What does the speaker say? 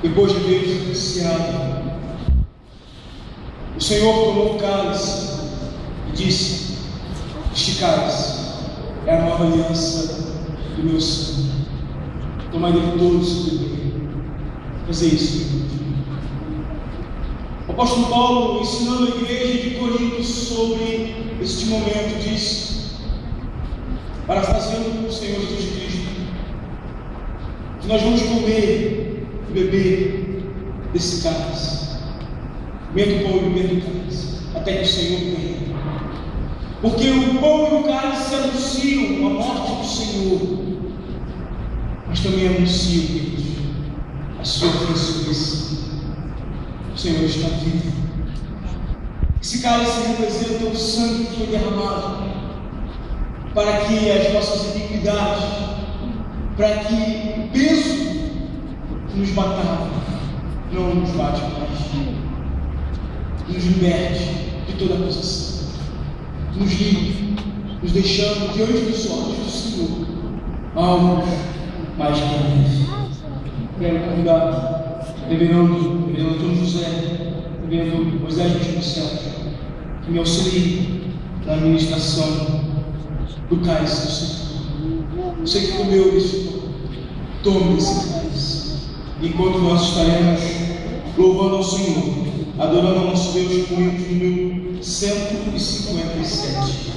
depois de haver sentenciado, o Senhor tomou o cálice e disse: este cálice é a nova aliança do meu sangue. Tomai dele todos e beber. Fazer isso. O apóstolo Paulo, ensinando a igreja de Corinto sobre este momento, diz, parafraseando o Senhor Jesus Cristo, que nós vamos comer e beber desse cálice, comendo o pão e bebendo o cálice, até que o Senhor venha. Porque o pão e o cálice anunciam a morte do Senhor, mas também anunciam, queridos, a sua ressurreição. O Senhor está vivo. Esse cálice representa o sangue que foi derramado para que as nossas iniquidades, para que o peso que nos matava não nos bate mais, nos liberte de toda a acusação, nos livre, nos deixando diante dos olhos do Senhor algo mais que leve. Quero convidar o reverendo Antônio José, o reverendo Moisés Vasconcelos, que me auxilie na administração do cálice do Senhor. Você que comeu isso, tome esse cálice, enquanto nós estaremos louvando ao Senhor, adorando ao nosso Deus com o hino número 157.